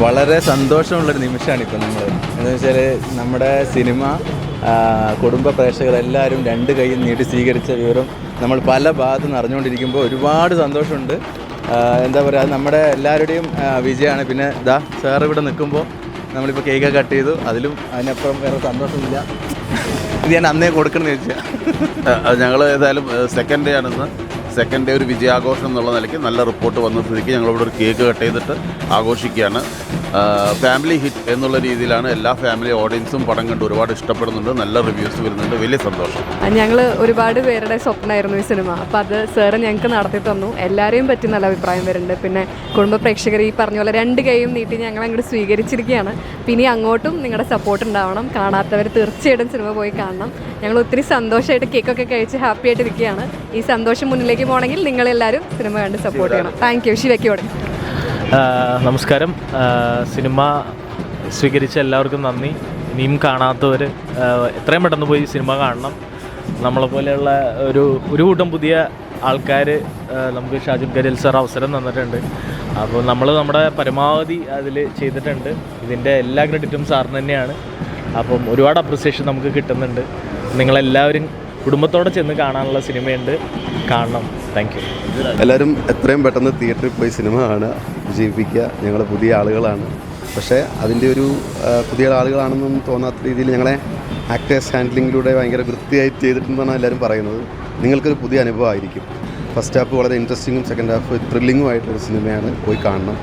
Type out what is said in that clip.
വളരെ സന്തോഷമുള്ളൊരു നിമിഷമാണ് ഇപ്പോൾ നമ്മൾ എന്താണെന്ന് വെച്ചാൽ നമ്മുടെ സിനിമ കുടുംബ പ്രേക്ഷകരെല്ലാവരും രണ്ട് കൈയും നീട്ടി സ്വീകരിച്ച വിവരം നമ്മൾ പല ഭാഗത്തു നിന്ന് അറിഞ്ഞുകൊണ്ടിരിക്കുമ്പോൾ ഒരുപാട് സന്തോഷമുണ്ട്. എന്താ പറയുക, അത് നമ്മുടെ എല്ലാവരുടെയും വിജയമാണ്. പിന്നെ സാർ ഇവിടെ നിൽക്കുമ്പോൾ നമ്മളിപ്പോൾ കേക്കൊക്കെ കട്ട് ചെയ്തു, അതിനപ്പുറം വേറെ സന്തോഷമില്ല. ഇത് ഞാൻ അന്നേ കൊടുക്കണമെന്ന് ചോദിച്ചാൽ ഞങ്ങൾ ഏതായാലും സെക്കൻഡ് ഡേ ആണെന്ന്, സെക്കൻഡ് ഡേ ഒരു വിജയാഘോഷം എന്നുള്ള നിലയ്ക്ക് നല്ല റിപ്പോർട്ട് വന്ന സ്ഥിതിക്ക് ഞങ്ങളിവിടെ ഒരു കേക്ക് കട്ട് ചെയ്തിട്ട് ആഘോഷിക്കുകയാണ്. ഫാമിലി ഹിറ്റ് എന്നുള്ള രീതിയിലാണ് എല്ലാ ഫാമിലി ഓഡിയൻസും പടം കണ്ട് ഒരുപാട് ഇഷ്ടപ്പെടുന്നുണ്ട്, നല്ല റിവ്യൂസ് വരുന്നുണ്ട്, വലിയ സന്തോഷം. ഞങ്ങൾ ഒരുപാട് പേരുടെ സ്വപ്നമായിരുന്നു ഈ സിനിമ, അപ്പോൾ അത് സാറ് ഞങ്ങൾക്ക് നടത്തി തന്നു. എല്ലാവരെയും പറ്റി നല്ല അഭിപ്രായം വരുന്നുണ്ട്. പിന്നെ കുടുംബ പ്രേക്ഷകർ ഈ പറഞ്ഞ പോലെ രണ്ട് കൈയും നീട്ടി ഞങ്ങൾ അങ്ങോട്ട് സ്വീകരിച്ചിരിക്കുകയാണ്. പിന്നെ അങ്ങോട്ടും നിങ്ങളുടെ സപ്പോർട്ട് ഉണ്ടാവണം. കാണാത്തവർ തീർച്ചയായിട്ടും സിനിമ പോയി കാണണം. ഞങ്ങൾ ഒത്തിരി സന്തോഷമായിട്ട് കേക്കൊക്കെ കഴിച്ച് ഹാപ്പി ആയിട്ടിരിക്കുകയാണ്. ഈ സന്തോഷം മുന്നിലേക്ക് പോകണമെങ്കിൽ നിങ്ങളെല്ലാവരും സിനിമ കണ്ട് സപ്പോർട്ട് ചെയ്യണം. Thank you. ശിവയ്ക്കോട് നമസ്കാരം. സിനിമ സ്വീകരിച്ച എല്ലാവർക്കും നന്ദി. ഇനിയും കാണാത്തവർ എത്രയും പെട്ടെന്ന് പോയി സിനിമ കാണണം. നമ്മളെപ്പോലെയുള്ള ഒരു കൂട്ടം പുതിയ ആൾക്കാർ നമുക്ക് ഷാജിദ് ഖലീൽ സാർ അവസരം തന്നിട്ടുണ്ട്. അപ്പോൾ നമ്മുടെ പരമാവധി അതിൽ ചെയ്തിട്ടുണ്ട്. ഇതിൻ്റെ എല്ലാ ക്രെഡിറ്റും സാറിന് തന്നെയാണ്. അപ്പം ഒരുപാട് അപ്രിസിയേഷൻ നമുക്ക് കിട്ടുന്നുണ്ട്. നിങ്ങളെല്ലാവരും കുടുംബത്തോടെ ചെന്ന് കാണാനുള്ള സിനിമയുണ്ട്, കാണണം. Thank you. എല്ലാവരും എത്രയും പെട്ടെന്ന് തിയേറ്ററിൽ പോയി സിനിമ കാണുക, വിജയിപ്പിക്കുക. ഞങ്ങൾ പുതിയ ആളുകളാണ്, പക്ഷേ അതിൻ്റെ ഒരു പുതിയ ആളുകളാണെന്നൊന്നും തോന്നാത്ത രീതിയിൽ ഞങ്ങളെ ആക്ടേഴ്സ് ഹാൻഡ്ലിങ്ങിലൂടെ ഭയങ്കര വൃത്തിയായിട്ട് ചെയ്തിട്ടുണ്ടെന്നാണ് എല്ലാവരും പറയുന്നത്. നിങ്ങൾക്കൊരു പുതിയ അനുഭവമായിരിക്കും. ഫസ്റ്റ് ഹാഫ് വളരെ ഇൻട്രസ്റ്റിങ്ങും സെക്കൻഡ് ഹാഫ് ത്രില്ലിങ്ങും ആയിട്ടൊരു സിനിമയാണ്, പോയി കാണണം.